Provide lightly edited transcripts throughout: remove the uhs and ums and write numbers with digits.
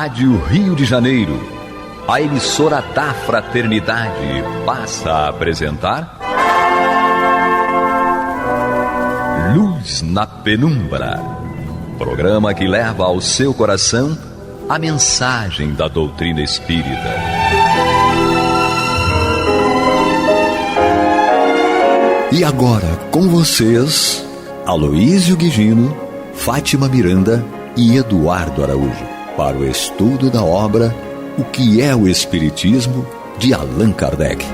Rádio Rio de Janeiro, a emissora da Fraternidade, passa a apresentar Luz na Penumbra, programa que leva ao seu coração a mensagem da doutrina espírita. E agora, com vocês, Aloísio Guigino, Fátima Miranda e Eduardo Araújo, para o estudo da obra O que é o Espiritismo, de Allan Kardec.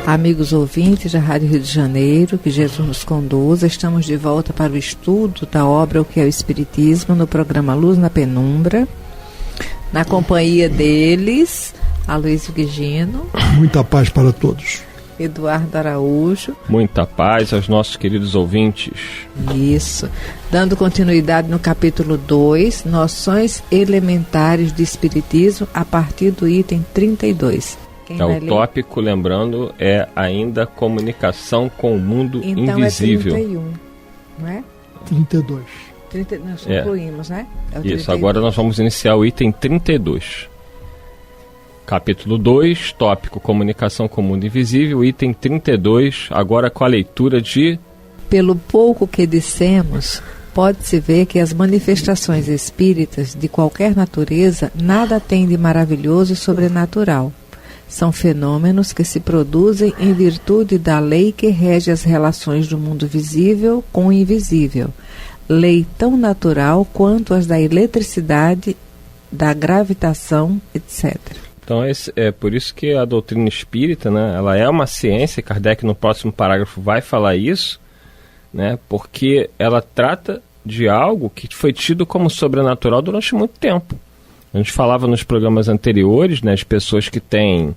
Amigos ouvintes da Rádio Rio de Janeiro, que Jesus nos conduza, estamos de volta para o estudo da obra O que é o Espiritismo, no programa Luz na Penumbra, na companhia deles, Aloísio Guigino. Muita paz para todos. Eduardo Araújo. Muita paz aos nossos queridos ouvintes. Isso. Dando continuidade no capítulo 2, Noções Elementares de Espiritismo, a partir do item 32. O tópico, lembrando, é ainda comunicação com o mundo invisível. Então é 31, não é? 32. Nós concluímos, né? É isso, 32. Agora nós vamos iniciar o item 32. Capítulo 2, tópico Comunicação com o Mundo Invisível, item 32, agora com a leitura de... Pelo pouco que dissemos, pode-se ver que as manifestações espíritas de qualquer natureza nada têm de maravilhoso e sobrenatural. São fenômenos que se produzem em virtude da lei que rege as relações do mundo visível com o invisível, lei tão natural quanto as da eletricidade, da gravitação, etc. Então é por isso que a doutrina espírita, né, ela é uma ciência, Kardec no próximo parágrafo vai falar isso, né, porque ela trata de algo que foi tido como sobrenatural durante muito tempo. A gente falava nos programas anteriores, né, de pessoas que têm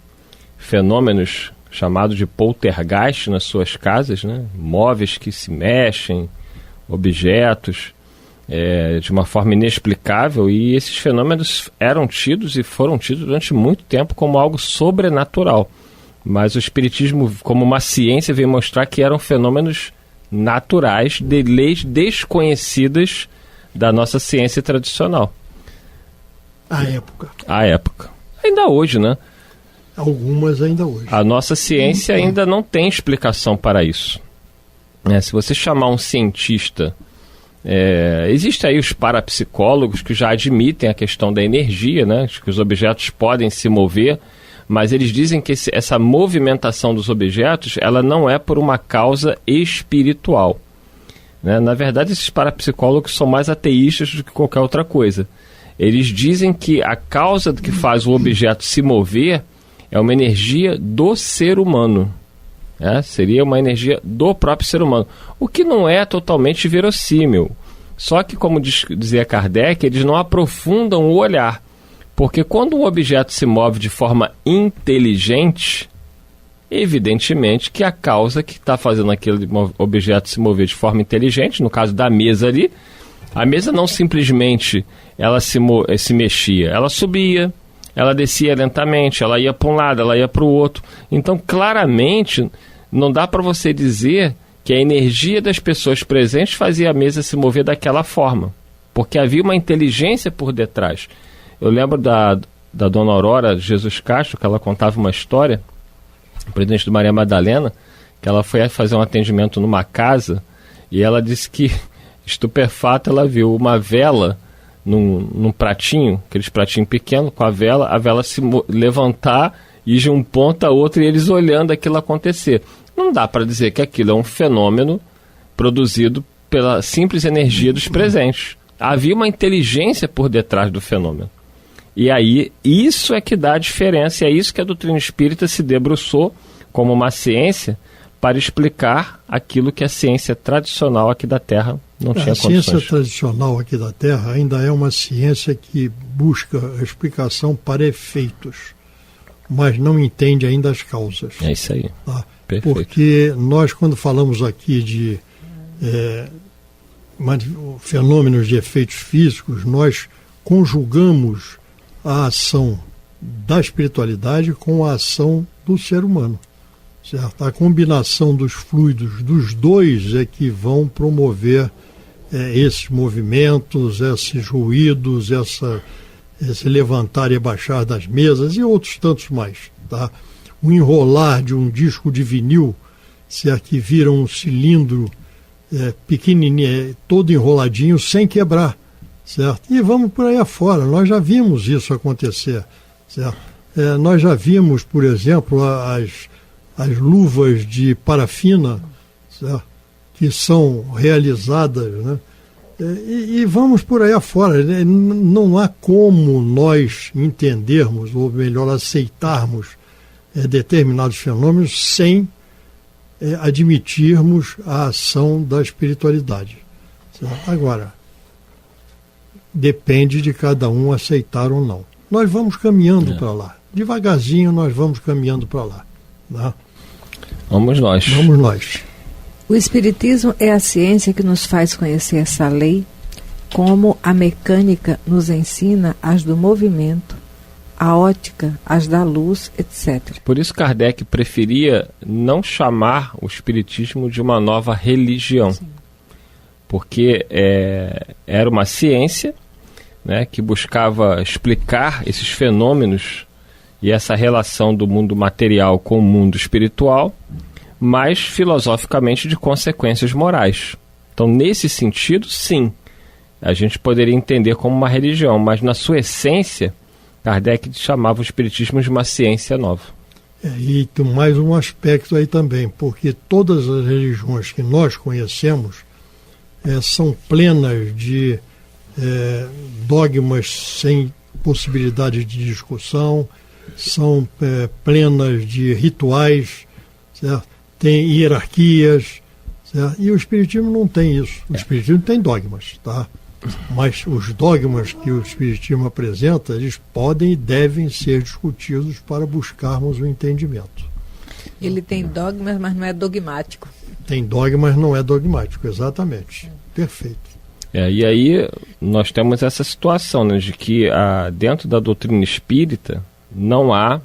fenômenos chamados de poltergeist nas suas casas, né, móveis que se mexem, objetos... de uma forma inexplicável, e esses fenômenos eram tidos e foram tidos durante muito tempo como algo sobrenatural. Mas o Espiritismo, como uma ciência, veio mostrar que eram fenômenos naturais de leis desconhecidas da nossa ciência tradicional. À época. Ainda hoje, né? Algumas ainda hoje. A nossa ciência ainda não tem explicação para isso. Se você chamar um cientista... Existem aí os parapsicólogos que já admitem a questão da energia, né? Que os objetos podem se mover, mas eles dizem que essa movimentação dos objetos ela não é por uma causa espiritual, né? Na verdade, esses parapsicólogos são mais ateístas do que qualquer outra coisa. Eles dizem que a causa do que faz o objeto se mover é uma energia do ser humano. Seria uma energia do próprio ser humano, o que não é totalmente verossímil. Só que, como dizia Kardec, eles não aprofundam o olhar, porque quando um objeto se move de forma inteligente, evidentemente que a causa que está fazendo aquele objeto se mover de forma inteligente, no caso da mesa ali, a mesa não simplesmente ela se mexia, ela subia, ela descia lentamente, ela ia para um lado, ela ia para o outro. Então, claramente... não dá para você dizer que a energia das pessoas presentes fazia a mesa se mover daquela forma, porque havia uma inteligência por detrás. Eu lembro da dona Aurora Jesus Castro, que ela contava uma história, presidente do Maria Madalena, que ela foi fazer um atendimento numa casa e ela disse que, estupefata, ela viu uma vela num pratinho, aqueles pratinhos pequenos, com a vela se levantar e de um ponto a outro, e eles olhando aquilo acontecer. Não dá para dizer que aquilo é um fenômeno produzido pela simples energia dos presentes. Havia uma inteligência por detrás do fenômeno. E aí, isso é que dá a diferença, e é isso que a doutrina espírita se debruçou como uma ciência para explicar aquilo que a ciência tradicional aqui da Terra não tinha condições. A ciência tradicional aqui da Terra ainda é uma ciência que busca a explicação para efeitos, mas não entende ainda as causas. É isso aí. Tá? Perfeito. Porque nós, quando falamos aqui de fenômenos de efeitos físicos, nós conjugamos a ação da espiritualidade com a ação do ser humano. Certo? A combinação dos fluidos dos dois é que vão promover esses movimentos, esses ruídos, esse levantar e abaixar das mesas e outros tantos mais. Tá? O enrolar de um disco de vinil, se aqui vira um cilindro pequenininho, todo enroladinho, sem quebrar. Certo? E vamos por aí afora, nós já vimos isso acontecer. Certo? Nós já vimos, por exemplo, as luvas de parafina, certo? Que são realizadas, né? E vamos por aí afora. Não há como nós entendermos, ou melhor, aceitarmos determinados fenômenos sem admitirmos a ação da espiritualidade. Certo? Agora, depende de cada um aceitar ou não. Nós vamos caminhando para lá. Devagarzinho nós vamos caminhando para lá. Né? Vamos nós. Vamos nós. O Espiritismo é a ciência que nos faz conhecer essa lei, como a mecânica nos ensina as do movimento, a ótica, as da luz, etc. Por isso Kardec preferia não chamar o Espiritismo de uma nova religião. Sim. Porque era uma ciência, né, que buscava explicar esses fenômenos e essa relação do mundo material com o mundo espiritual, mas filosoficamente de consequências morais. Então, nesse sentido, sim, a gente poderia entender como uma religião, mas na sua essência, Kardec chamava o Espiritismo de uma ciência nova. E tem mais um aspecto aí também, porque todas as religiões que nós conhecemos são plenas de dogmas sem possibilidade de discussão, são plenas de rituais, certo? Tem hierarquias, certo? E o Espiritismo não tem isso. O Espiritismo tem dogmas, tá? Mas os dogmas que o Espiritismo apresenta, eles podem e devem ser discutidos para buscarmos o entendimento. Ele tem dogmas, mas não é dogmático. Tem dogmas, não é dogmático, exatamente. Perfeito. E aí nós temos essa situação, né, de que dentro da doutrina espírita não há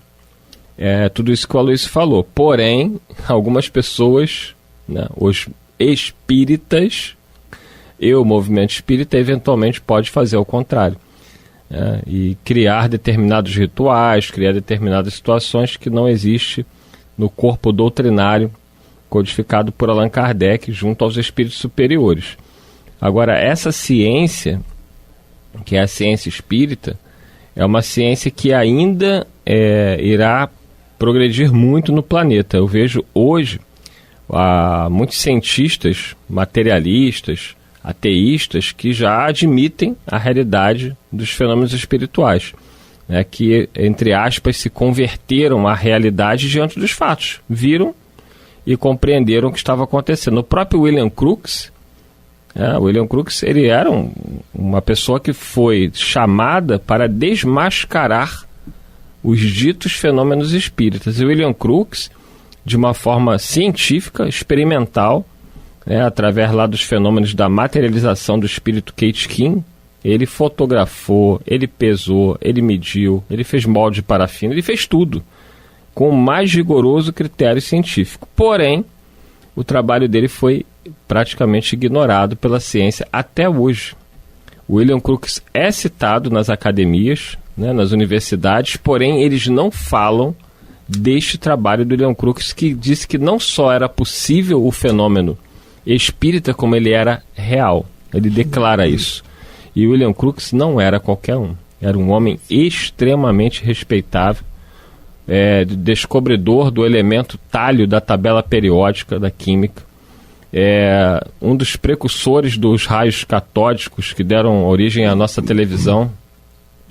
tudo isso que o Aloysio falou. Porém, algumas pessoas, né, os espíritas e o movimento espírita eventualmente pode fazer o contrário. E criar determinados rituais, criar determinadas situações que não existe no corpo doutrinário codificado por Allan Kardec junto aos espíritos superiores. Agora, essa ciência, que é a ciência espírita, é uma ciência que ainda irá progredir muito no planeta. Eu vejo hoje muitos cientistas, materialistas, ateístas, que já admitem a realidade dos fenômenos espirituais, né, que, entre aspas, se converteram à realidade diante dos fatos, viram e compreenderam o que estava acontecendo. O próprio William Crookes, ele era uma pessoa que foi chamada para desmascarar os ditos fenômenos espíritas. E William Crookes, de uma forma científica, experimental, através lá dos fenômenos da materialização do espírito Kate King, ele fotografou, ele pesou, ele mediu, ele fez molde de parafina, ele fez tudo com o mais rigoroso critério científico. Porém, o trabalho dele foi praticamente ignorado pela ciência até hoje. William Crookes é citado nas academias, né, nas universidades, porém eles não falam deste trabalho do William Crookes, que disse que não só era possível o fenômeno espírita, como ele era real. Ele declara isso. E William Crookes não era qualquer um. Era um homem extremamente respeitável, descobridor do elemento talho da tabela periódica da química, um dos precursores dos raios catódicos que deram origem à nossa televisão,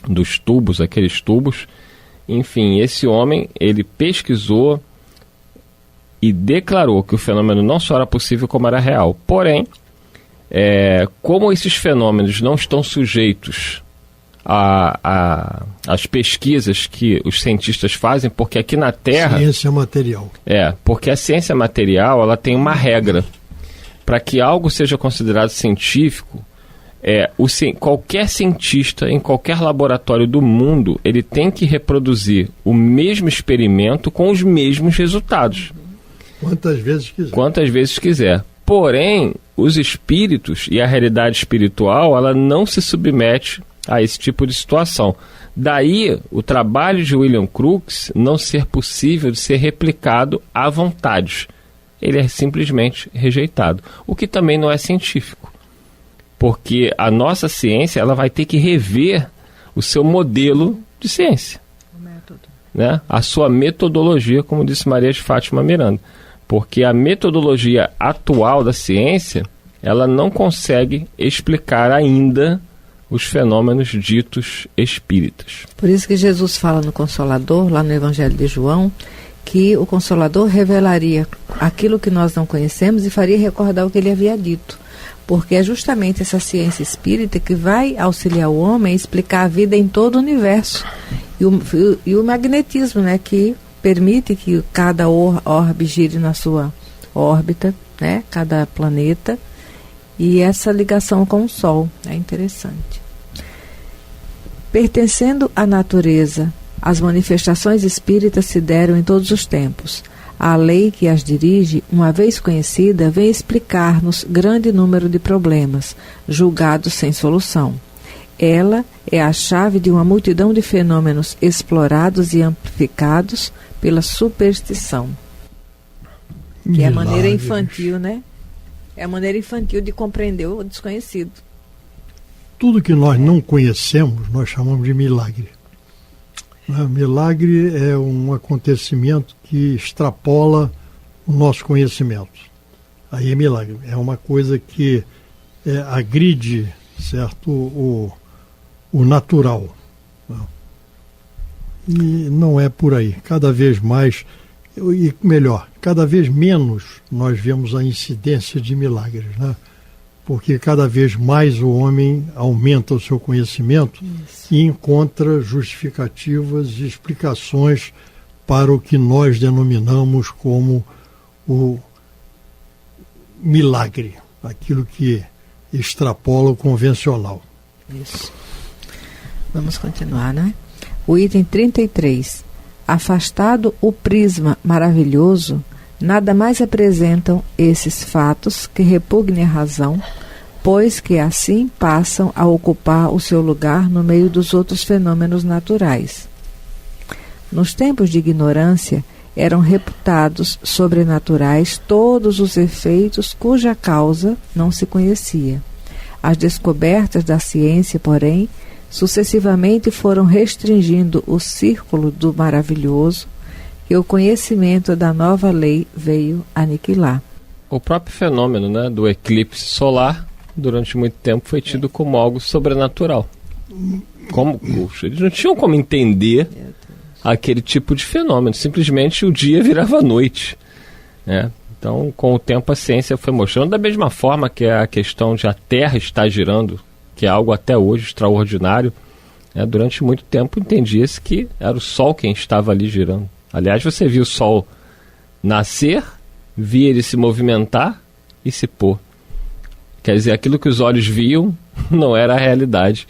dos tubos, aqueles tubos. Enfim, esse homem, ele pesquisou e declarou que o fenômeno não só era possível, como era real. Porém, como esses fenômenos não estão sujeitos às pesquisas que os cientistas fazem, porque aqui na Terra... Ciência material. Porque a ciência material, ela tem uma regra. Para que algo seja considerado científico, qualquer cientista, em qualquer laboratório do mundo, ele tem que reproduzir o mesmo experimento com os mesmos resultados. Quantas vezes quiser. Quantas vezes quiser. Porém, os espíritos e a realidade espiritual, ela não se submete a esse tipo de situação. Daí, o trabalho de William Crookes não ser possível de ser replicado à vontade. Ele é simplesmente rejeitado, o que também não é científico, porque a nossa ciência ela vai ter que rever o seu modelo de ciência, né? A sua metodologia, como disse Maria de Fátima Miranda, porque a metodologia atual da ciência ela não consegue explicar ainda os fenômenos ditos espíritas. Por isso que Jesus fala no Consolador, lá no Evangelho de João, que o Consolador revelaria aquilo que nós não conhecemos e faria recordar o que ele havia dito. Porque é justamente essa ciência espírita que vai auxiliar o homem a explicar a vida em todo o universo. E o magnetismo, né, que permite que cada orbe gire na sua órbita, né, cada planeta, e essa ligação com o Sol. É interessante. Pertencendo à natureza, as manifestações espíritas se deram em todos os tempos. A lei que as dirige, uma vez conhecida, vem explicar-nos grande número de problemas, julgados sem solução. Ela é a chave de uma multidão de fenômenos explorados e amplificados pela superstição. Que é a maneira infantil, né? É a maneira infantil de compreender o desconhecido. Tudo que nós não conhecemos, nós chamamos de milagre. Milagre é um acontecimento que extrapola o nosso conhecimento. Aí é milagre. É uma coisa que agride, certo, o natural. E não é por aí. Cada vez mais, e melhor, cada vez menos nós vemos a incidência de milagres, né? Porque cada vez mais o homem aumenta o seu conhecimento e encontra justificativas e explicações para o que nós denominamos como o milagre, aquilo que extrapola o convencional. Isso. Vamos continuar, né? O item 33. Afastado o prisma maravilhoso, nada mais apresentam esses fatos que repugnem a razão, pois que assim passam a ocupar o seu lugar no meio dos outros fenômenos naturais. Nos tempos de ignorância, eram reputados sobrenaturais todos os efeitos cuja causa não se conhecia. As descobertas da ciência, porém, sucessivamente foram restringindo o círculo do maravilhoso, que o conhecimento da nova lei veio aniquilar. O próprio fenômeno, né, do eclipse solar, durante muito tempo, foi tido como algo sobrenatural. Eles não tinham como entender aquele tipo de fenômeno. Simplesmente o dia virava noite, né? Então, com o tempo, a ciência foi mostrando. Da mesma forma que a questão de a Terra estar girando, que é algo até hoje extraordinário, né? Durante muito tempo entendia-se que era o Sol quem estava ali girando. Aliás, você viu o Sol nascer, via ele se movimentar e se pôr. Quer dizer, aquilo que os olhos viam não era a realidade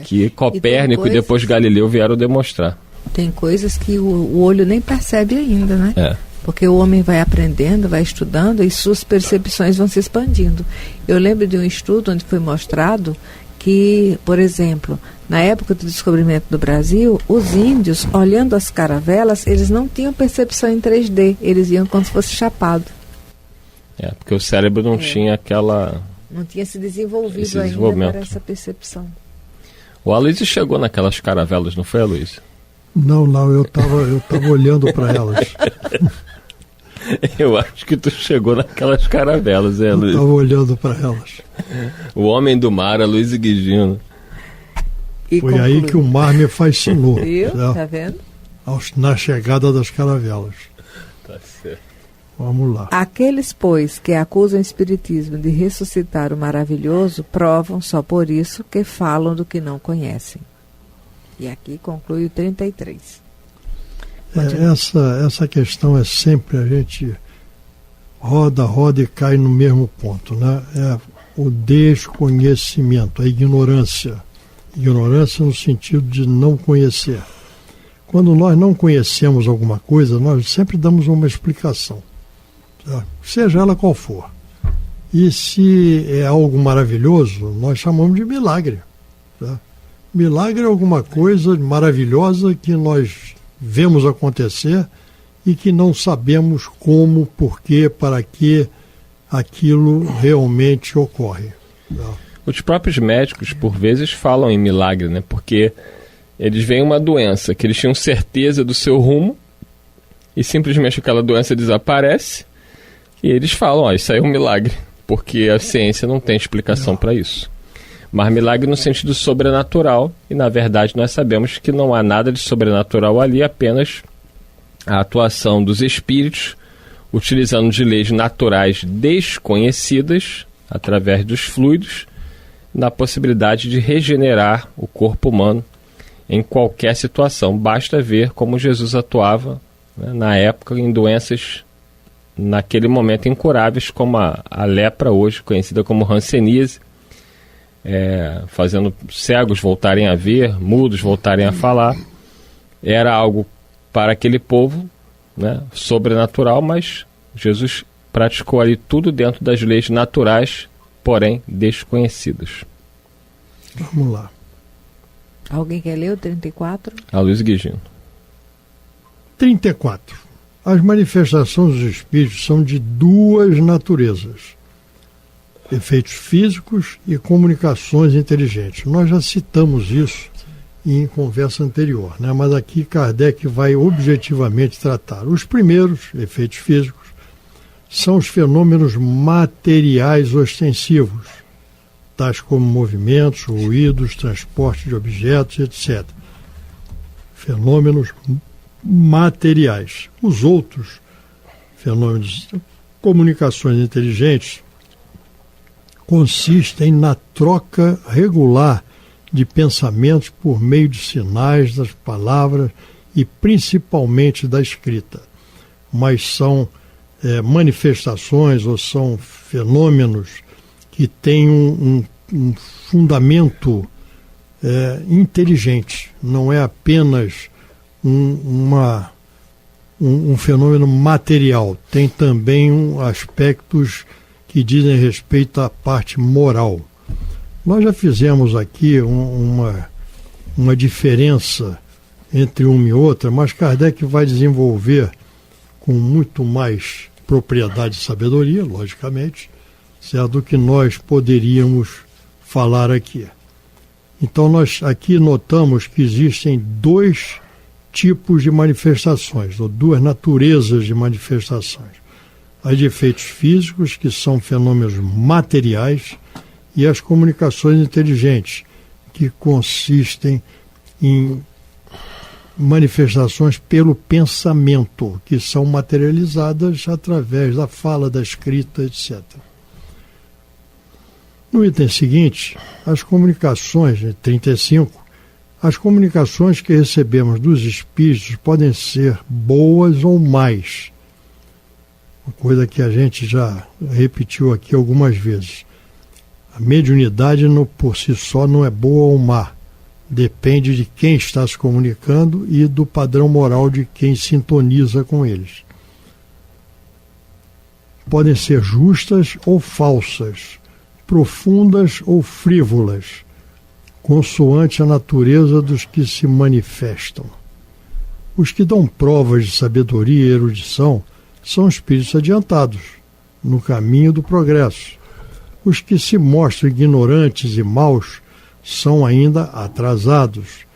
que Copérnico e depois Galileu vieram demonstrar. Tem coisas que o olho nem percebe ainda, né? Porque o homem vai aprendendo, vai estudando e suas percepções vão se expandindo. Eu lembro de um estudo onde foi mostrado que, por exemplo, na época do descobrimento do Brasil, os índios, olhando as caravelas, eles não tinham percepção em 3D, eles iam como se fosse chapado. Porque o cérebro não tinha aquela... Não tinha se desenvolvido ainda para essa percepção. O Aloysio chegou naquelas caravelas, não foi, Aloysio? Não, eu tava olhando para elas. Eu acho que tu chegou naquelas caravelas, Aloysio? Eu estava olhando para elas. O homem do mar, Aloysio Guigino. Foi aí que o mar me fascinou. Viu? Tá vendo? Na chegada das caravelas. Tá certo. Vamos lá. Aqueles, pois, que acusam o Espiritismo de ressuscitar o maravilhoso, provam só por isso que falam do que não conhecem. E aqui conclui o 33. Essa questão é sempre, a gente roda e cai no mesmo ponto, né? É o desconhecimento, a ignorância. Ignorância no sentido de não conhecer. Quando nós não conhecemos alguma coisa, nós sempre damos uma explicação, seja ela qual for. E se é algo maravilhoso, nós chamamos de milagre. Tá? Milagre é alguma coisa maravilhosa que nós vemos acontecer e que não sabemos como, porquê, para que aquilo realmente ocorre. Tá? Os próprios médicos, por vezes, falam em milagre, né? Porque eles veem uma doença que eles tinham certeza do seu rumo e simplesmente aquela doença desaparece e eles falam, isso aí é um milagre, porque a ciência não tem explicação para isso. Mas milagre no sentido sobrenatural, e na verdade nós sabemos que não há nada de sobrenatural ali, apenas a atuação dos espíritos, utilizando de leis naturais desconhecidas, através dos fluidos, na possibilidade de regenerar o corpo humano em qualquer situação. Basta ver como Jesus atuava, né, na época, em doenças naquele momento incuráveis, como a lepra hoje, conhecida como hanseníase, fazendo cegos voltarem a ver, mudos voltarem a falar. Era algo para aquele povo, né, sobrenatural, mas Jesus praticou ali tudo dentro das leis naturais, porém desconhecidas. Vamos lá. Alguém quer ler o 34? Aloysio Guigino. 34. As manifestações dos espíritos são de duas naturezas: efeitos físicos e comunicações inteligentes. Nós já citamos isso em conversa anterior, né? Mas aqui Kardec vai objetivamente tratar. Os primeiros, efeitos físicos, são os fenômenos materiais ostensivos, tais como movimentos, ruídos, transporte de objetos, etc. Fenômenos materiais. Os outros fenômenos, comunicações inteligentes, consistem na troca regular de pensamentos por meio de sinais, das palavras e principalmente da escrita. Mas são manifestações ou são fenômenos que têm um fundamento inteligente. Não é apenas um fenômeno material. Tem também aspectos que dizem respeito à parte moral. Nós já fizemos aqui uma diferença entre uma e outra, mas Kardec vai desenvolver com muito mais propriedade e sabedoria, logicamente, certo, do que nós poderíamos falar aqui. Então nós aqui notamos que existem dois tipos de manifestações, ou duas naturezas de manifestações. As de efeitos físicos, que são fenômenos materiais, e as comunicações inteligentes, que consistem em manifestações pelo pensamento, que são materializadas através da fala, da escrita, etc. No item seguinte, as comunicações, 35, as comunicações que recebemos dos espíritos podem ser boas ou más. Uma coisa que a gente já repetiu aqui algumas vezes. A mediunidade por si só não é boa ou má. Depende de quem está se comunicando e do padrão moral de quem sintoniza com eles. Podem ser justas ou falsas, profundas ou frívolas, consoante a natureza dos que se manifestam. Os que dão provas de sabedoria e erudição são espíritos adiantados, no caminho do progresso. Os que se mostram ignorantes e maus são ainda atrasados,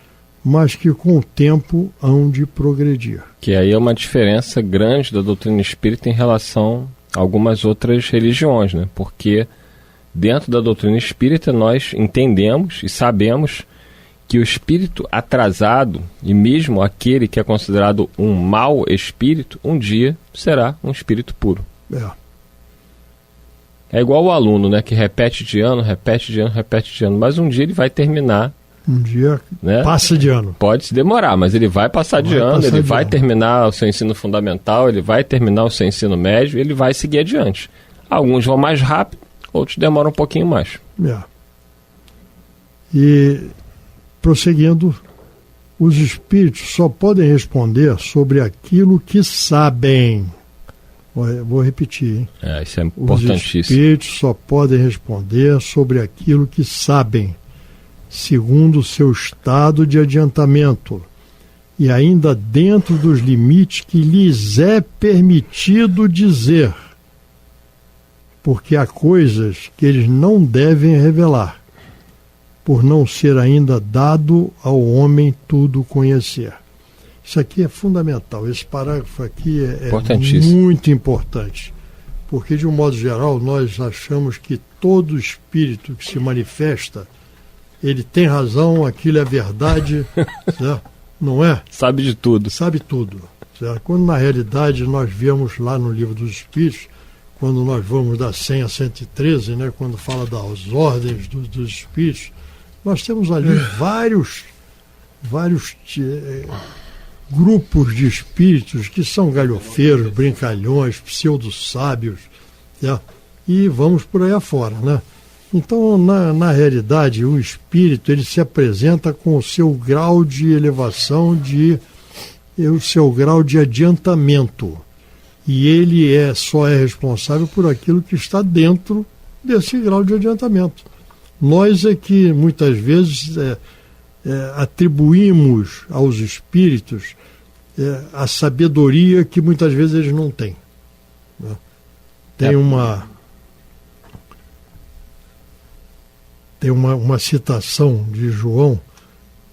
mas que com o tempo hão de progredir. Que aí é uma diferença grande da doutrina espírita em relação a algumas outras religiões, né? Porque dentro da doutrina espírita nós entendemos e sabemos que o espírito atrasado, e mesmo aquele que é considerado um mau espírito, um dia será um espírito puro. É igual o aluno, né, que repete de ano, mas um dia ele vai terminar. Um dia, né, passa de ano. Pode demorar, mas ele vai passar de ano, ele vai terminar o seu ensino fundamental, ele vai terminar o seu ensino médio, ele vai seguir adiante. Alguns vão mais rápido, outros demoram um pouquinho mais. E, prosseguindo, os espíritos só podem responder sobre aquilo que sabem. Vou repetir, hein? Isso é importantíssimo. Os espíritos só podem responder sobre aquilo que sabem, segundo o seu estado de adiantamento, e ainda dentro dos limites que lhes é permitido dizer, porque há coisas que eles não devem revelar, por não ser ainda dado ao homem tudo conhecer. Isso aqui é fundamental, esse parágrafo aqui é muito importante, porque de um modo geral nós achamos que todo espírito que se manifesta, ele tem razão, aquilo é verdade, certo? Não é? Sabe de tudo. Sabe tudo. Certo? Quando na realidade nós vemos lá no Livro dos Espíritos, quando nós vamos da 100 a 113, né, quando fala das ordens dos Espíritos, nós temos ali vários grupos de espíritos que são galhofeiros, brincalhões, pseudo-sábios, certo? E vamos por aí afora, né? Então, na realidade, o espírito ele se apresenta com o seu grau de elevação, o seu grau de adiantamento. E ele só é responsável por aquilo que está dentro desse grau de adiantamento. Nós é que, muitas vezes, atribuímos aos espíritos a sabedoria que muitas vezes eles não têm. Né? Tem uma citação de João,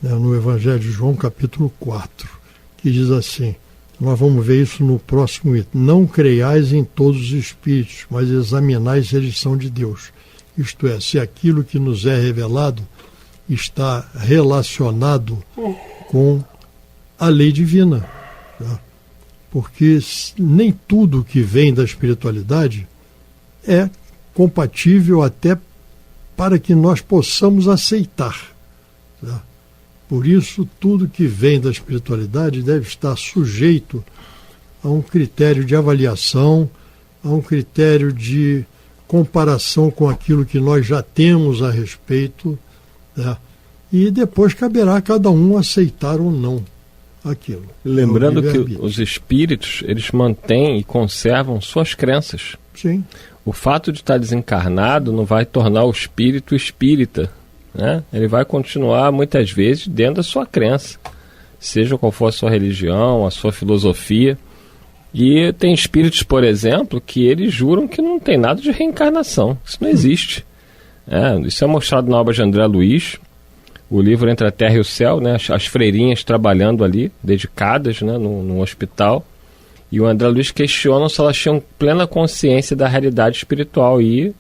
né, no Evangelho de João, capítulo 4, que diz assim, nós vamos ver isso no próximo item, não creiais em todos os espíritos, mas examinais se eles são de Deus. Isto é, se aquilo que nos é revelado está relacionado com a lei divina. Tá? Porque nem tudo que vem da espiritualidade é compatível até para que nós possamos aceitar. Tá? Por isso, tudo que vem da espiritualidade deve estar sujeito a um critério de avaliação, a um critério de comparação com aquilo que nós já temos a respeito, tá? E depois caberá a cada um aceitar ou não aquilo. Lembrando que os espíritos, eles mantêm e conservam suas crenças. Sim. O fato de estar desencarnado não vai tornar o espírito espírita, né? Ele vai continuar, muitas vezes, dentro da sua crença, seja qual for a sua religião, a sua filosofia. E tem espíritos, por exemplo, que eles juram que não tem nada de reencarnação. Isso não existe. Isso é mostrado na obra de André Luiz, o livro Entre a Terra e o Céu, né? As freirinhas trabalhando ali, dedicadas, né? no hospital. E o André Luiz questiona se elas tinham plena consciência da realidade espiritual. E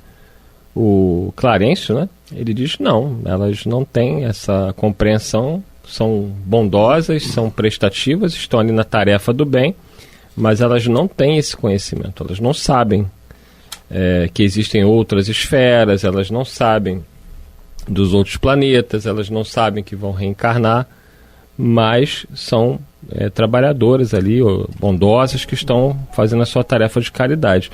o Clarencio, né? Ele diz não, elas não têm essa compreensão, são bondosas, são prestativas, estão ali na tarefa do bem, mas elas não têm esse conhecimento, elas não sabem que existem outras esferas, elas não sabem dos outros planetas, elas não sabem que vão reencarnar, mas são trabalhadoras ali, bondosas, que estão fazendo a sua tarefa de caridade.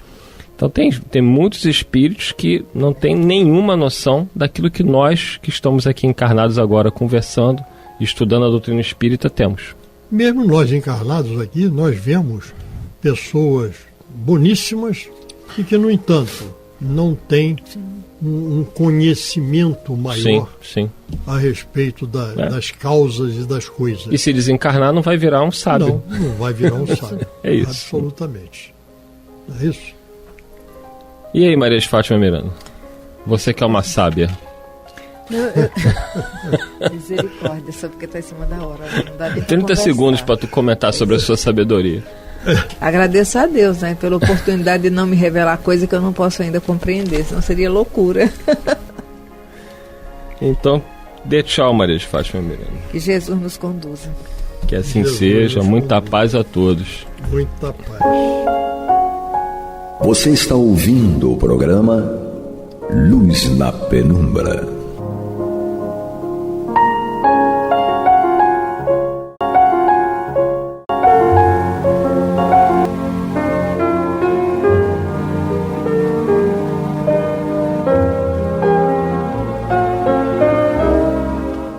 Então tem muitos espíritos que não têm nenhuma noção daquilo que nós, que estamos aqui encarnados agora, conversando, estudando a doutrina espírita, temos. Mesmo nós encarnados aqui, nós vemos pessoas boníssimas e que, no entanto, não têm um conhecimento maior sim. a respeito das causas e das coisas. E se desencarnar, não vai virar um sábio. Não vai virar um sábio. É isso. Absolutamente. É isso. E aí, Maria de Fátima Miranda? Você que é uma sábia. Misericórdia, só porque está em cima da hora. Não dá nem 30 segundos para tu comentar sobre a sua sabedoria. Agradeço a Deus, né, pela oportunidade de não me revelar coisa que eu não posso ainda compreender, senão seria loucura. Então, dê tchau, Maria de Fátima Miranda. Que Jesus nos conduza. Que assim seja. Muita paz a todos. Muita paz. Você está ouvindo o programa Luz na Penumbra.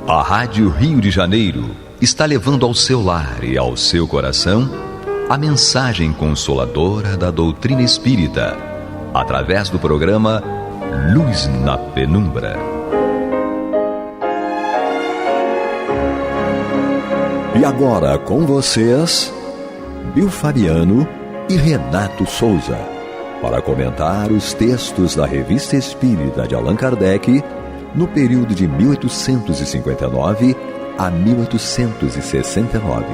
A Rádio Rio de Janeiro está levando ao seu lar e ao seu coração a mensagem consoladora da doutrina espírita, através do programa Luz na Penumbra. E agora com vocês, Bill Fabiano e Renato Souza, para comentar os textos da Revista Espírita de Allan Kardec no período de 1859 a 1869.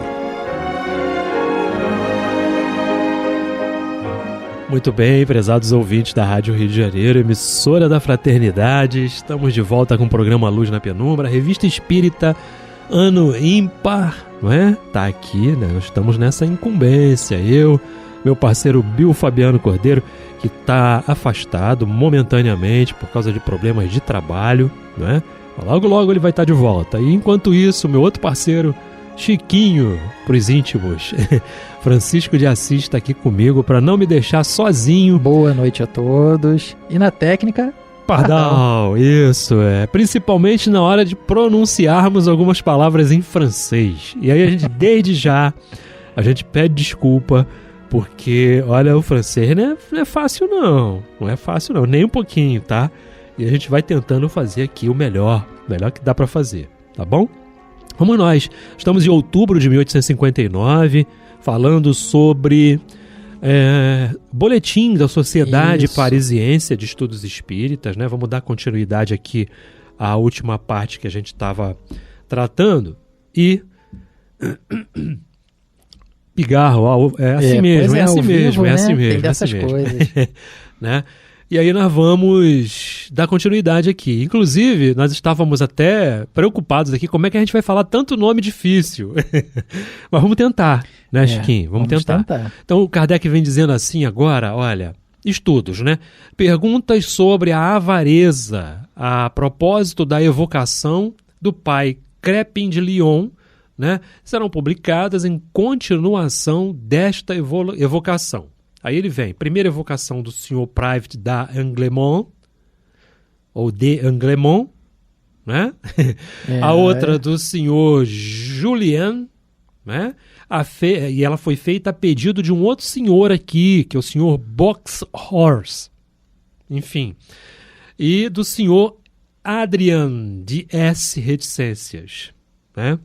Muito bem, prezados ouvintes da Rádio Rio de Janeiro, emissora da Fraternidade, estamos de volta com o programa Luz na Penumbra, Revista Espírita, ano ímpar, não é? Tá aqui, né? Nós estamos nessa incumbência, eu, meu parceiro Bill Fabiano Cordeiro, que está afastado momentaneamente por causa de problemas de trabalho, não é? Logo, logo ele vai estar de volta. E enquanto isso, meu outro parceiro, Chiquinho, pros íntimos, Francisco de Assis está aqui comigo para não me deixar sozinho. Boa noite a todos. E na técnica, Pardal, isso é. Principalmente na hora de pronunciarmos algumas palavras em francês. E aí a gente, desde já, a gente pede desculpa, porque, olha, o francês não é fácil não. Não é fácil não, nem um pouquinho, tá? E a gente vai tentando fazer aqui o melhor que dá para fazer, tá bom? Vamos nós. Estamos em outubro de 1859, falando sobre boletim da Sociedade Parisiense de Estudos Espíritas, né? Vamos dar continuidade aqui à última parte que a gente estava tratando. E pigarro, é assim mesmo, é assim mesmo, é assim mesmo. Tem dessas coisas. Né? E aí nós vamos dar continuidade aqui. Inclusive, nós estávamos até preocupados aqui, como é que a gente vai falar tanto nome difícil? Mas vamos tentar, né, Chiquinho? Vamos tentar. Então, o Kardec vem dizendo assim agora, olha, estudos, né? Perguntas sobre a avareza a propósito da evocação do pai Crépin de Lyon, né? Serão publicadas em continuação desta evocação. Aí ele vem, primeira evocação do senhor Private d'Anglemont, ou de Anglemont, né? A outra do senhor Julien, né? E ela foi feita a pedido de um outro senhor aqui, que é o senhor Boxhorse. Enfim. E do senhor Adrian de S. Reticências, né?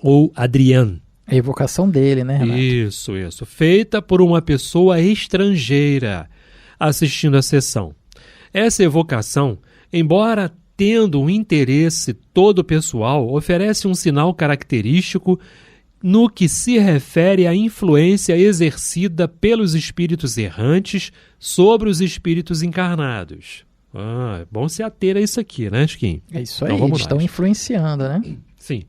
Ou Adrian. A evocação dele, né, Renato? Isso. Feita por uma pessoa estrangeira assistindo a sessão. Essa evocação, embora tendo um interesse todo pessoal, oferece um sinal característico no que se refere à influência exercida pelos espíritos errantes sobre os espíritos encarnados. É bom se ater a isso aqui, né, Chiquinho? É isso aí, eles estão influenciando, né? Sim.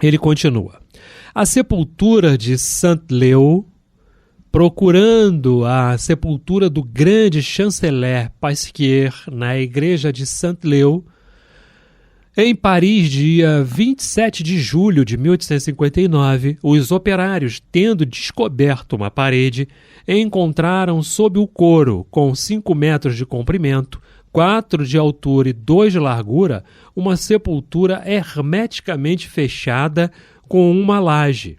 Ele continua. A sepultura de Saint-Leu, procurando a sepultura do grande chanceler Pasquier na igreja de Saint-Leu, em Paris, dia 27 de julho de 1859, os operários, tendo descoberto uma parede, encontraram sob o coro, com 5 metros de comprimento, 4 de altura e 2 de largura, uma sepultura hermeticamente fechada com uma laje.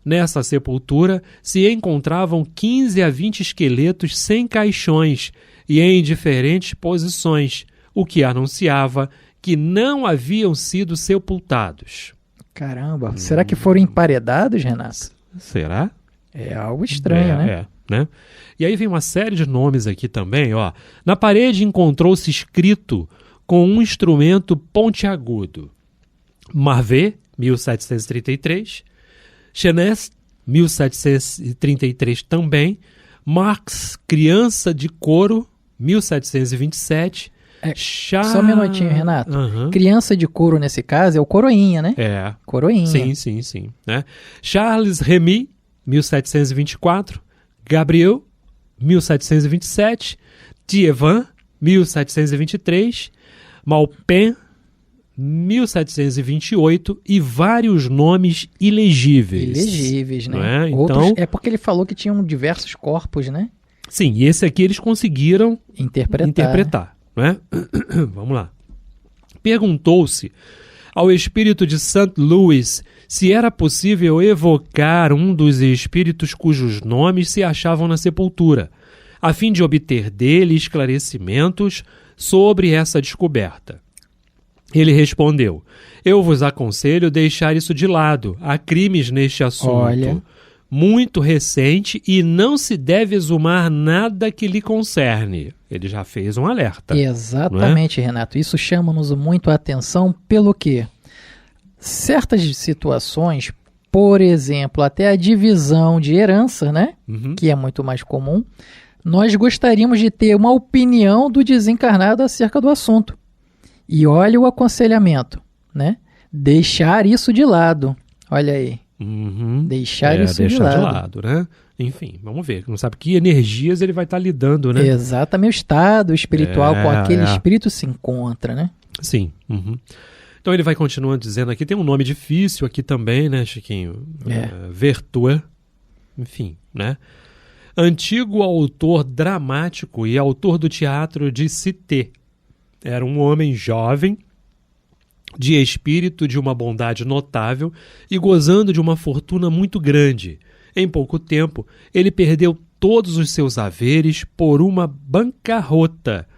Nessa sepultura se encontravam 15 a 20 esqueletos sem caixões e em diferentes posições, o que anunciava que não haviam sido sepultados. Caramba, será que foram emparedados, Renato? Será? É algo estranho, né? Né? E aí vem uma série de nomes aqui também, ó. Na parede encontrou-se escrito com um instrumento pontiagudo: Marvet, 1733, Chenes, 1733 também, Marx, Criança de Couro, 1727, Só um minutinho, Renato. Criança de couro, nesse caso, é o Coroinha, né? É. Coroinha. Sim. Né? Charles Remy, 1724, Gabriel, 1727, Thiévin, 1723, Maupin, 1728 e vários nomes ilegíveis. Ilegíveis, né? Não é? Outros, Então, é porque ele falou que tinham diversos corpos, né? sim, e esse aqui eles conseguiram Interpretar. não é? Vamos lá. Perguntou-se ao espírito de St. Louis se era possível evocar um dos espíritos cujos nomes se achavam na sepultura, a fim de obter dele esclarecimentos sobre essa descoberta. Ele respondeu: eu vos aconselho deixar isso de lado. Há crimes neste assunto muito recente e não se deve exumar nada que lhe concerne. Ele já fez um alerta. Exatamente, Renato. Isso chama-nos muito a atenção pelo quê? Certas situações, por exemplo, até a divisão de herança, né? Que é muito mais comum, nós gostaríamos de ter uma opinião do desencarnado acerca do assunto. E olha o aconselhamento, né? Deixar isso de lado. Olha aí. Deixar isso de lado, né? Enfim, vamos ver. Não sabe que energias ele vai estar lidando, né? Exatamente, o estado espiritual com aquele espírito se encontra, né? Sim. Então ele vai continuando dizendo aqui, tem um nome difícil aqui também, né, Chiquinho? Vertueux. Enfim, né? Antigo autor dramático e autor do teatro de Cité. Era um homem jovem, de espírito de uma bondade notável e gozando de uma fortuna muito grande. Em pouco tempo, ele perdeu todos os seus haveres por uma bancarrota.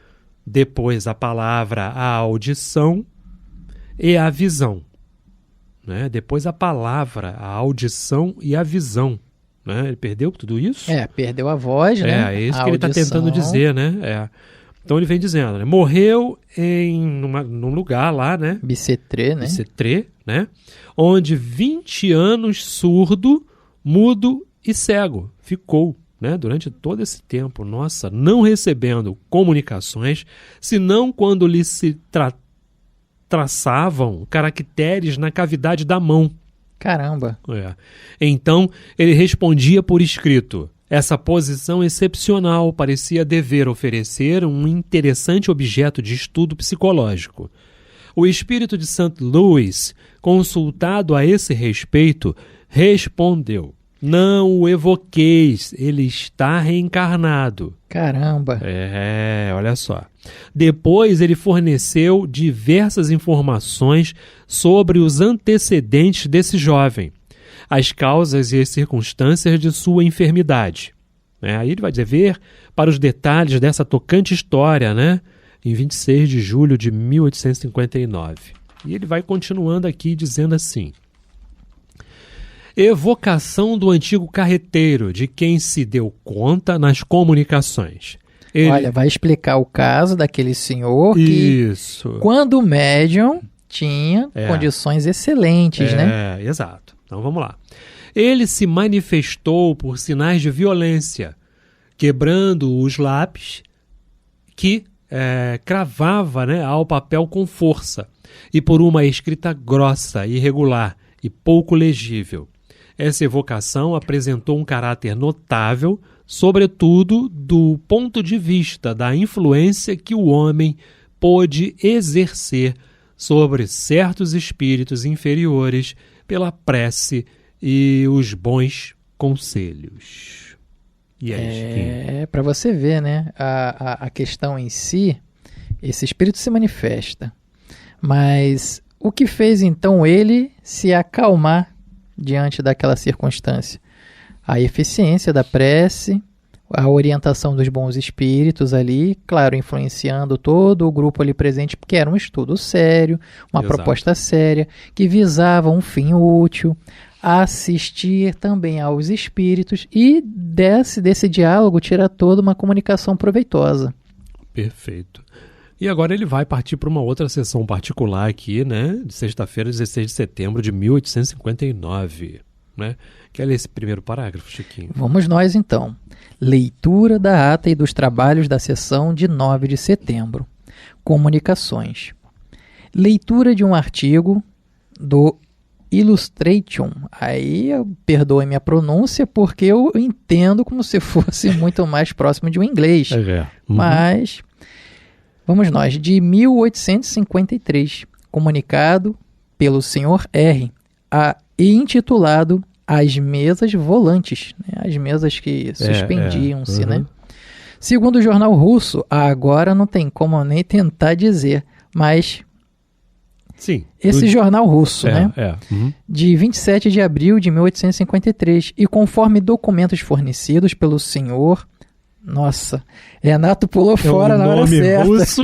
Depois a palavra, a audição e a visão. Né? Depois a palavra, a audição e a visão. Né? Ele perdeu tudo isso? Perdeu a voz, né? É isso que ele está tentando dizer, né? Então ele vem dizendo, né? Morreu num lugar lá, né? Bicêtre, né? Bicêtre, né? Onde 20 anos surdo, mudo e cego ficou, né? Durante todo esse tempo, não recebendo comunicações, senão quando lhe se traçavam caracteres na cavidade da mão. Caramba! Então ele respondia por escrito. Essa posição excepcional parecia dever oferecer um interessante objeto de estudo psicológico. O espírito de St. Louis, consultado a esse respeito, respondeu: não o evoqueis, ele está reencarnado. Caramba! Olha só. Depois ele forneceu diversas informações sobre os antecedentes desse jovem, as causas e as circunstâncias de sua enfermidade. Aí ele vai dizer para os detalhes dessa tocante história, né? Em 26 de julho de 1859. E ele vai continuando aqui dizendo assim: evocação do antigo carreteiro, de quem se deu conta nas comunicações. Olha, vai explicar o caso daquele senhor que, quando médium, tinha condições excelentes, né? Exato. Então vamos lá. Ele se manifestou por sinais de violência, quebrando os lápis que cravava, né, ao papel com força, e por uma escrita grossa, irregular e pouco legível. Essa evocação apresentou um caráter notável, sobretudo do ponto de vista da influência que o homem pôde exercer sobre certos espíritos inferiores pela prece e os bons conselhos. E aí, para você ver, né? A questão em si, esse espírito se manifesta. Mas o que fez então ele se acalmar diante daquela circunstância? A eficiência da prece, a orientação dos bons espíritos ali, claro, influenciando todo o grupo ali presente, porque era um estudo sério, uma proposta séria, que visava um fim útil, assistir também aos espíritos e desse diálogo tira toda uma comunicação proveitosa. Perfeito. E agora ele vai partir para uma outra sessão particular aqui, né, de sexta-feira, 16 de setembro de 1859, né? Quer ler esse primeiro parágrafo, Chiquinho? Vamos nós, então. Leitura da ata e dos trabalhos da sessão de 9 de setembro. Comunicações. Leitura de um artigo do Illustration. Aí, perdoe minha pronúncia, porque eu entendo como se fosse muito mais próximo de um inglês. Mas, vamos nós, de 1853, comunicado pelo Sr. R. E intitulado As Mesas Volantes, né? As mesas que suspendiam-se, né? Segundo o jornal russo, agora não tem como nem tentar dizer, mas Sim. Esse jornal russo, né? Uhum. De 27 de abril de 1853. E conforme documentos fornecidos pelo senhor... Nossa, Renato pulou fora na hora certa. Russo.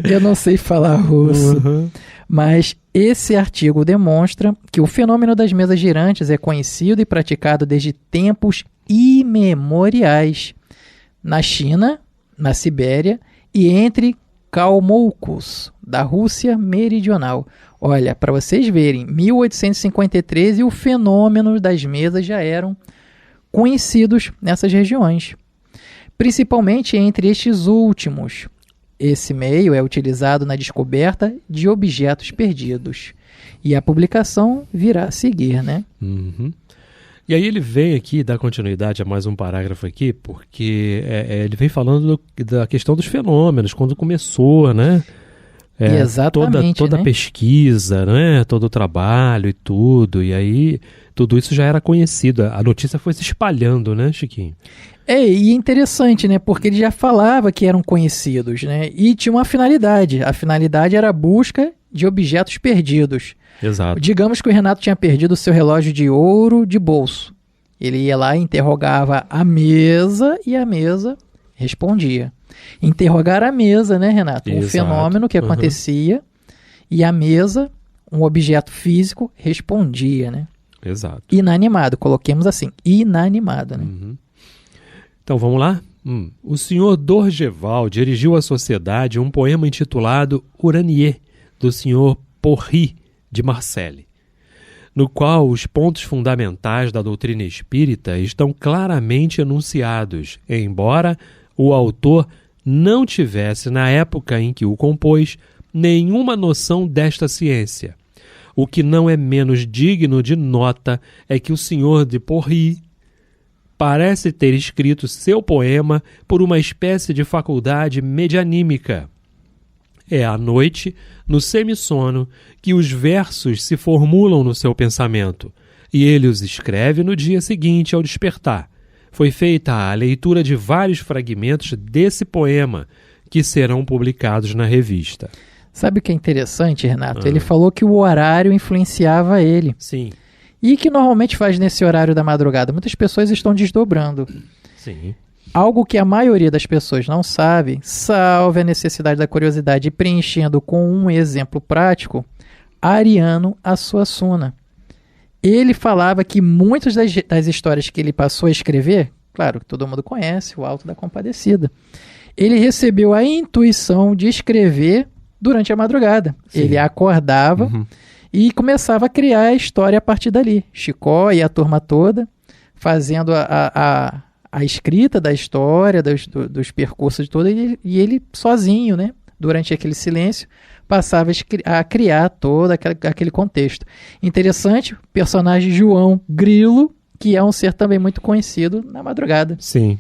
Eu não sei falar russo. Uhum. Mas esse artigo demonstra que o fenômeno das mesas girantes é conhecido e praticado desde tempos imemoriais na China, na Sibéria e entre Kalmoucos, da Rússia Meridional. Olha, para vocês verem, 1853 e o fenômeno das mesas já eram conhecidos nessas regiões, principalmente entre estes últimos. Esse meio é utilizado na descoberta de objetos perdidos. E a publicação virá a seguir, né? Uhum. E aí ele vem aqui, dá continuidade a mais um parágrafo aqui, porque ele vem falando da questão dos fenômenos, quando começou, né? Exatamente, toda né? a pesquisa, né? Todo o trabalho e tudo, e aí tudo isso já era conhecido. A notícia foi se espalhando, né, Chiquinho? E interessante, né? Porque ele já falava que eram conhecidos, né? E tinha uma finalidade. A finalidade era a busca de objetos perdidos. Exato. Digamos que o Renato tinha perdido o seu relógio de ouro de bolso. Ele ia lá e interrogava a mesa e a mesa respondia. Interrogar a mesa, né, Renato? Um Exato. fenômeno que acontecia e a mesa, um objeto físico, respondia, né? Exato. Inanimado, coloquemos assim, inanimado, né? Uhum. Então vamos lá? O senhor Dorgeval dirigiu à sociedade um poema intitulado Uranier, do senhor Porry de Marseille, no qual os pontos fundamentais da doutrina espírita estão claramente enunciados, embora o autor não tivesse, na época em que o compôs, nenhuma noção desta ciência. O que não é menos digno de nota é que o senhor de Porry parece ter escrito seu poema por uma espécie de faculdade medianímica. É à noite, no semissono, que os versos se formulam no seu pensamento, e ele os escreve no dia seguinte ao despertar. Foi feita a leitura de vários fragmentos desse poema, que serão publicados na revista. Sabe o que é interessante, Renato? Ele falou que o horário influenciava ele. Sim. E que normalmente faz nesse horário da madrugada? Muitas pessoas estão desdobrando. Sim. Algo que a maioria das pessoas não sabe, salve a necessidade da curiosidade e preenchendo com um exemplo prático, Ariano Suassuna. Ele falava que muitas das histórias que ele passou a escrever, claro que todo mundo conhece, o Alto da Compadecida, ele recebeu a intuição de escrever durante a madrugada. Sim. Ele acordava e começava a criar a história a partir dali. Chicó e a turma toda fazendo a escrita da história, dos percursos de todo, e ele sozinho, né, durante aquele silêncio, passava a criar todo aquele contexto. Interessante, o personagem João Grilo, que é um ser também muito conhecido na madrugada. Sim.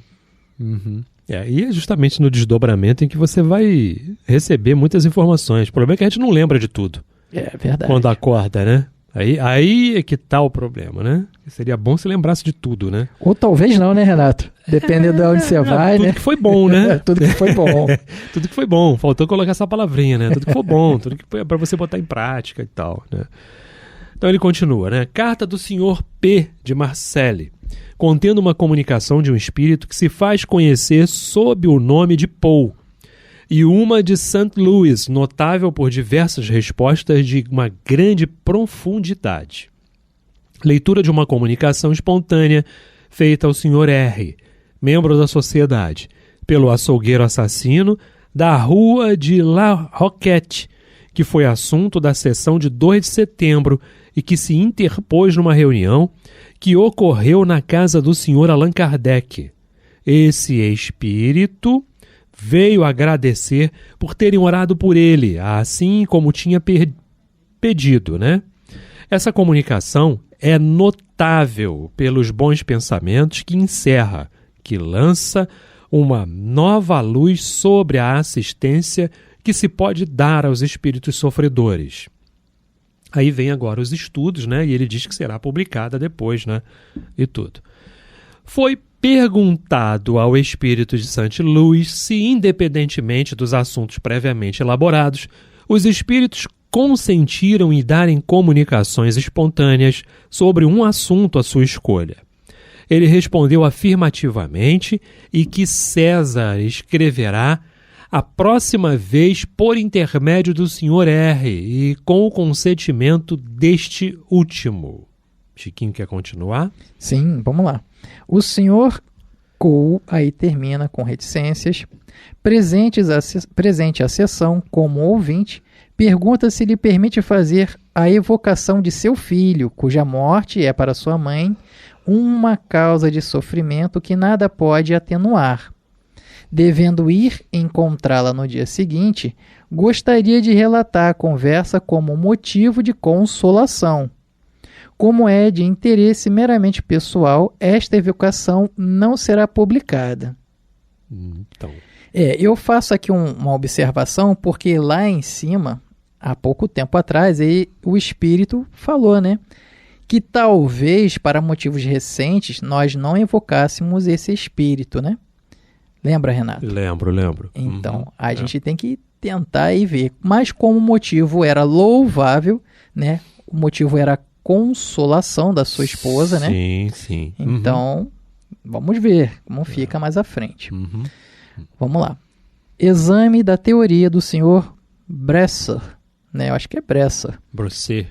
E é justamente no desdobramento em que você vai receber muitas informações. O problema é que a gente não lembra de tudo. É verdade. Quando acorda, né? Aí é que tá o problema, né? Seria bom se lembrasse de tudo, né? Ou talvez não, né, Renato? Dependendo de onde você vai, tudo né? Tudo que foi bom, né? Tudo que foi bom. Tudo que foi bom. Faltou colocar essa palavrinha, né? Tudo que foi bom, tudo que foi pra você botar em prática e tal, né? Então ele continua, né? Carta do senhor P. de Marseille, contendo uma comunicação de um espírito que se faz conhecer sob o nome de Paul, e uma de St. Louis, notável por diversas respostas de uma grande profundidade. Leitura de uma comunicação espontânea feita ao Sr. R., membro da sociedade, pelo açougueiro assassino da rua de La Roquette, que foi assunto da sessão de 2 de setembro e que se interpôs numa reunião que ocorreu na casa do Sr. Allan Kardec. Esse espírito veio agradecer por terem orado por ele, assim como tinha pedido, né? Essa comunicação é notável pelos bons pensamentos que encerra, que lança uma nova luz sobre a assistência que se pode dar aos espíritos sofredores. Aí vem agora os estudos, né? E ele diz que será publicada depois, né? E tudo. Foi perguntado ao espírito de St. Louis se, independentemente dos assuntos previamente elaborados, Os espíritos consentiram em darem comunicações espontâneas sobre um assunto à sua escolha. Ele respondeu afirmativamente e que César escreverá a próxima vez por intermédio do Sr. R. e com o consentimento deste último. Chiquinho quer continuar? Sim, vamos lá. O senhor Cole, aí termina com reticências. Presente à sessão, como ouvinte, pergunta se lhe permite fazer a evocação de seu filho, cuja morte é para sua mãe uma causa de sofrimento que nada pode atenuar. Devendo ir encontrá-la no dia seguinte, gostaria de relatar a conversa como motivo de consolação. Como é de interesse meramente pessoal, esta evocação não será publicada. Então. Eu faço aqui uma observação, porque lá em cima, há pouco tempo atrás, o espírito falou, né? Que talvez, para motivos recentes, nós não evocássemos esse espírito, né? Lembra, Renato? Lembro. Então, a gente tem que tentar e ver. Mas como o motivo era louvável, né? O motivo era a consolação da sua esposa, né? Sim. Então, vamos ver como fica mais à frente. Vamos lá. Exame da teoria do Sr. Bresser. Né? Eu acho que é Bresser. Bresser.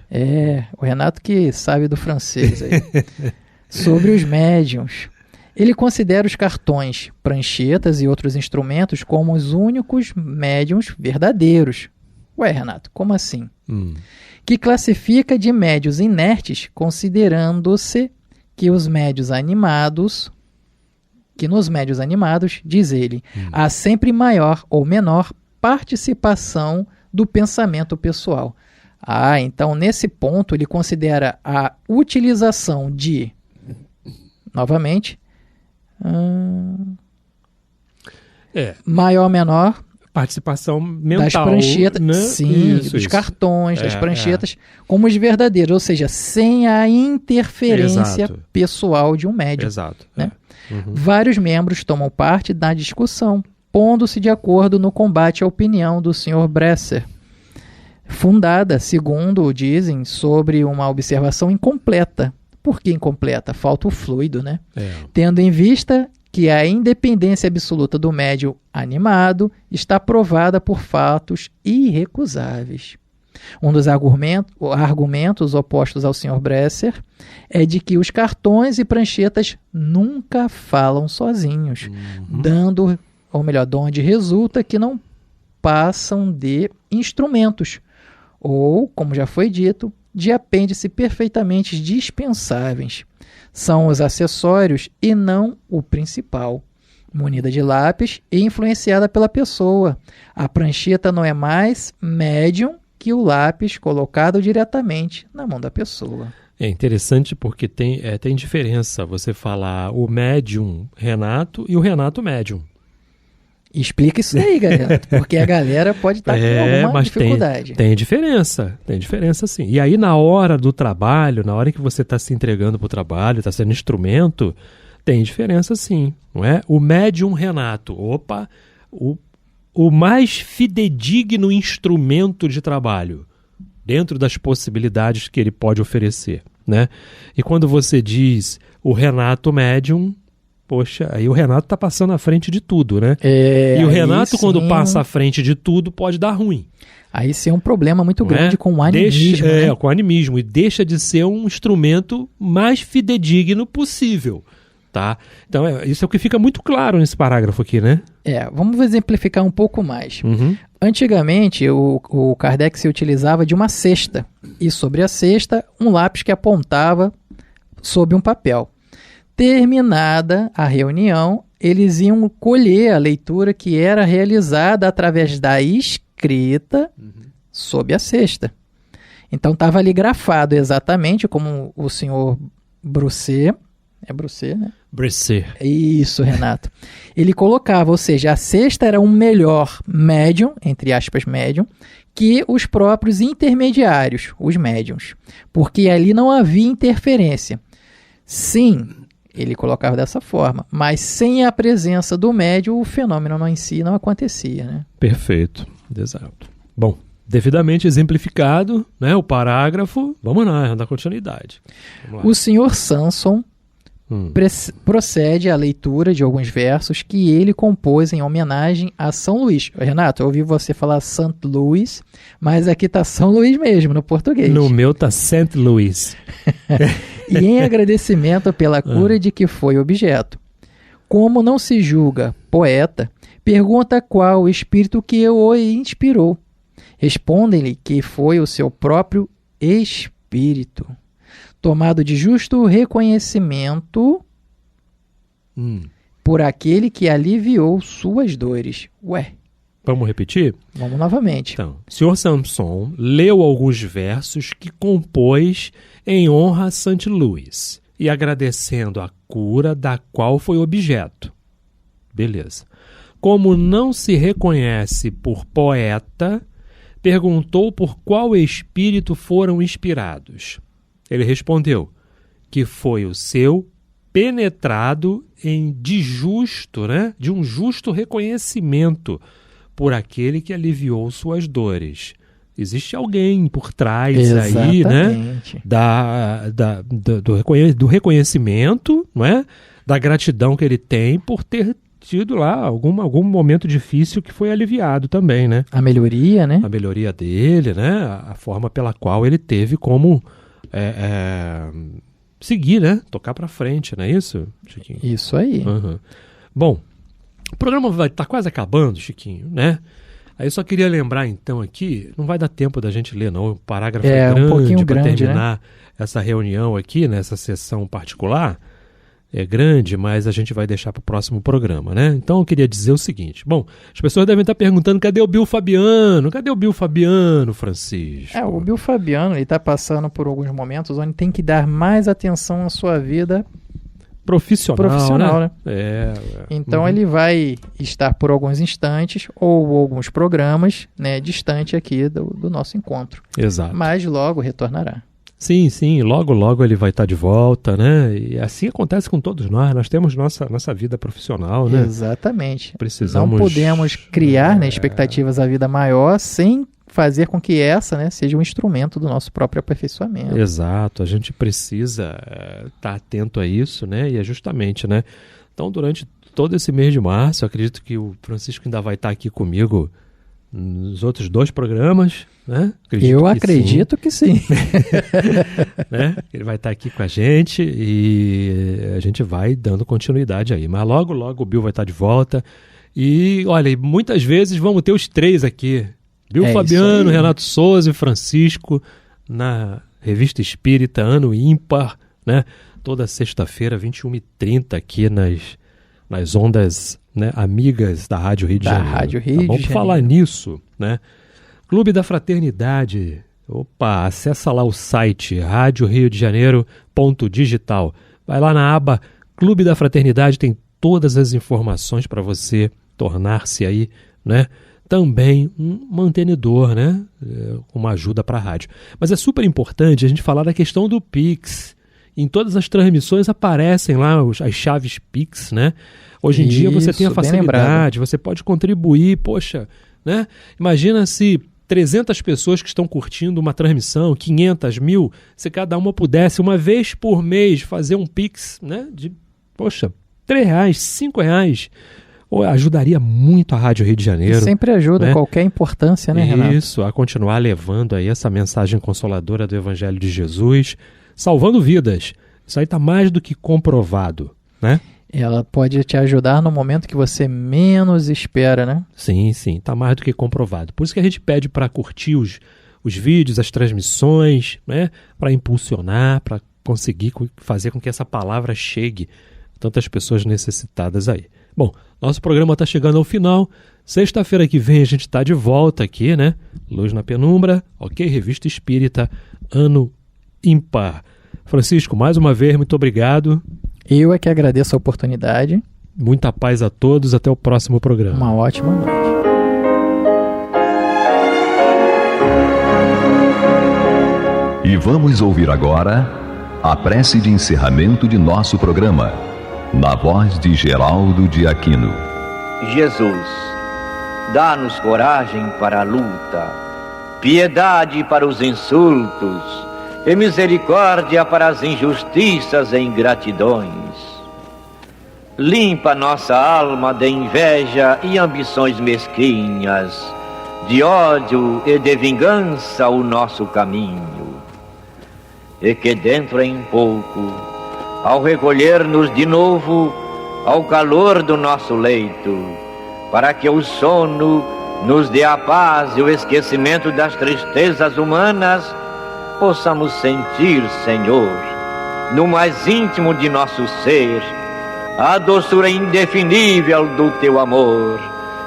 O Renato que sabe do francês aí. Sobre os médiuns. Ele considera os cartões, pranchetas e outros instrumentos como os únicos médiuns verdadeiros. Ué, Renato, como assim? Que classifica de médiuns inertes, considerando-se que nos médiuns animados, diz ele, há sempre maior ou menor participação do pensamento pessoal. Então nesse ponto ele considera a utilização de, novamente, maior ou menor participação mental das pranchetas, né? sim, dos cartões, das pranchetas, como os verdadeiros, ou seja, sem a interferência pessoal de um médium. Exato. Né? Vários membros tomam parte da discussão, pondo-se de acordo no combate à opinião do Sr. Bresser, fundada, segundo dizem, sobre uma observação incompleta. Por que incompleta? Falta o fluido, né? Tendo em vista que a independência absoluta do médium animado está provada por fatos irrecusáveis. Um dos argumentos opostos ao Sr. Bresser é de que os cartões e pranchetas nunca falam sozinhos, onde resulta que não passam de instrumentos, ou, como já foi dito, de apêndice perfeitamente dispensáveis. São os acessórios e não o principal. Munida de lápis e influenciada pela pessoa. A prancheta não é mais médium que o lápis colocado diretamente na mão da pessoa. É interessante porque tem diferença você falar o médium Renato e o Renato médium. Explica isso aí, galera, porque a galera pode estar com alguma dificuldade. Tem diferença sim. E aí na hora do trabalho, na hora que você está se entregando para o trabalho, está sendo instrumento, tem diferença sim, não é? O médium Renato, o mais fidedigno instrumento de trabalho, dentro das possibilidades que ele pode oferecer, né? E quando você diz o Renato médium, poxa, aí o Renato está passando à frente de tudo, né? E o Renato, quando passa à frente de tudo, pode dar ruim. Aí sim é um problema muito grande com o animismo, né? Com o animismo, e deixa de ser um instrumento mais fidedigno possível, tá? Então, isso é o que fica muito claro nesse parágrafo aqui, né? Vamos exemplificar um pouco mais. Antigamente, o Kardec se utilizava de uma cesta, e sobre a cesta, um lápis que apontava sob um papel. Terminada a reunião, eles iam colher a leitura que era realizada através da escrita sob a cesta. Então estava ali grafado exatamente como o senhor Bresser. É Bresser, né? Bresser. Isso, Renato. Ele colocava, ou seja, a cesta era um melhor médium, entre aspas médium, que os próprios intermediários, os médiums. Porque ali não havia interferência. Sim, ele colocava dessa forma, mas sem a presença do médium, o fenômeno em si não acontecia, né? Perfeito, exato. Bom, Devidamente exemplificado, né, o parágrafo. Vamos lá, dar continuidade. Vamos lá. O Sr. Samson procede à leitura de alguns versos que ele compôs em homenagem a São Luís. Renato, eu ouvi você falar St. Louis, mas aqui tá São Luís mesmo, no português. No meu tá St. Louis. E em agradecimento pela cura de que foi objeto. Como não se julga poeta, pergunta qual o espírito que o inspirou. Respondem-lhe que foi o seu próprio espírito, tomado de justo reconhecimento por aquele que aliviou suas dores. Ué, vamos repetir? vamos novamente. Então, o Sr. Samson leu alguns versos que compôs em honra a St. Louis e agradecendo a cura da qual foi objeto. Beleza. Como não se reconhece por poeta, perguntou por qual espírito foram inspirados. Ele respondeu que foi o seu penetrado de um justo reconhecimento por aquele que aliviou suas dores. Existe alguém por trás aí, né, do reconhecimento, não é? Da gratidão que ele tem por ter tido lá algum momento difícil que foi aliviado também, né? A melhoria, né? A melhoria dele, né? A forma pela qual ele teve como seguir, né? Tocar pra frente, não é isso, Chiquinho? Isso aí. Uhum. Bom, o programa vai estar quase acabando, Chiquinho, né? Aí eu só queria lembrar então aqui, não vai dar tempo da gente ler não, o parágrafo é grande, um pouquinho para grande, terminar, né? Essa reunião aqui, nessa sessão particular. É grande, mas a gente vai deixar para o próximo programa, né? Então eu queria dizer o seguinte. Bom, as pessoas devem estar perguntando, cadê o Bill Fabiano? Cadê o Bill Fabiano, Francisco? O Bill Fabiano, ele está passando por alguns momentos onde tem que dar mais atenção à sua vida profissional, né? Então ele vai estar por alguns instantes ou alguns programas, né, distante aqui do nosso encontro. Exato. Mas logo retornará. Sim, logo ele vai estar de volta, né? E assim acontece com todos nós temos nossa vida profissional, né? Exatamente. Precisamos... Não podemos criar, né, expectativas à vida maior sem fazer com que essa, né, seja um instrumento do nosso próprio aperfeiçoamento. Exato, a gente precisa estar atento a isso, né? E é justamente, né? Então, durante todo esse mês de março, eu acredito que o Francisco ainda vai estar aqui comigo nos outros 2 programas, né? Eu acredito que sim. Né? Ele vai estar aqui com a gente e a gente vai dando continuidade aí. Mas logo o Bill vai estar de volta. E, olha, muitas vezes vamos ter os 3 aqui. Bill Fabiano, Renato Souza e Francisco na Revista Espírita, Ano Ímpar, né? Toda sexta-feira, 21h30 aqui nas ondas, né, amigas da Rádio Rio de Janeiro. Rádio Rio de Janeiro. Vamos falar nisso, né? Clube da Fraternidade. Opa, acessa lá o site radioriodejaneiro.digital. Vai lá na aba Clube da Fraternidade, tem todas as informações para você tornar-se aí, né, também um mantenedor, né, uma ajuda para a rádio. Mas é super importante a gente falar da questão do Pix. Em todas as transmissões aparecem lá as chaves Pix, né? Hoje em dia você tem a facilidade, você pode contribuir, poxa, né? Imagina se 300 pessoas que estão curtindo uma transmissão, 500, 1000, se cada uma pudesse uma vez por mês fazer um Pix, né? De, poxa, R$3, R$5, ajudaria muito a Rádio Rio de Janeiro. E sempre ajuda, né? Qualquer importância, né, Renato? Isso, a continuar levando aí essa mensagem consoladora do Evangelho de Jesus, salvando vidas. Isso aí está mais do que comprovado, né? Ela pode te ajudar no momento que você menos espera, né? Sim, está mais do que comprovado. Por isso que a gente pede para curtir os vídeos, as transmissões, né? Para impulsionar, para conseguir fazer com que essa palavra chegue a tantas pessoas necessitadas aí. Bom, nosso programa está chegando ao final. Sexta-feira que vem a gente está de volta aqui, né? Luz na Penumbra, ok? Revista Espírita, Ano Ímpar. Francisco, mais uma vez, muito obrigado. Eu é que agradeço a oportunidade. Muita paz a todos, até o próximo programa. Uma ótima noite. E vamos ouvir agora a prece de encerramento de nosso programa, na voz de Geraldo de Aquino. Jesus, dá-nos coragem para a luta, piedade para os insultos e misericórdia para as injustiças e ingratidões. Limpa nossa alma de inveja e ambições mesquinhas, de ódio e de vingança o nosso caminho. E que dentro em pouco, ao recolher-nos de novo ao calor do nosso leito, para que o sono nos dê a paz e o esquecimento das tristezas humanas, possamos sentir, Senhor, no mais íntimo de nosso ser, a doçura indefinível do Teu amor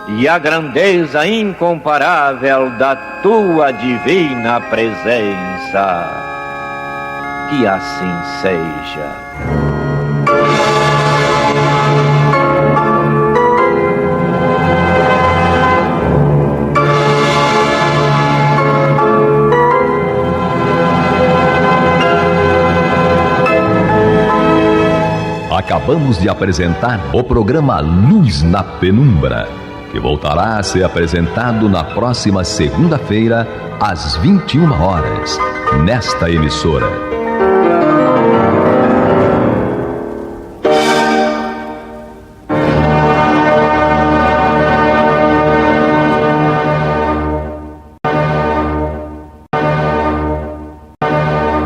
e a grandeza incomparável da Tua divina presença. Que assim seja. Acabamos de apresentar o programa Luz na Penumbra, que voltará a ser apresentado na próxima segunda-feira, às 21 horas, nesta emissora.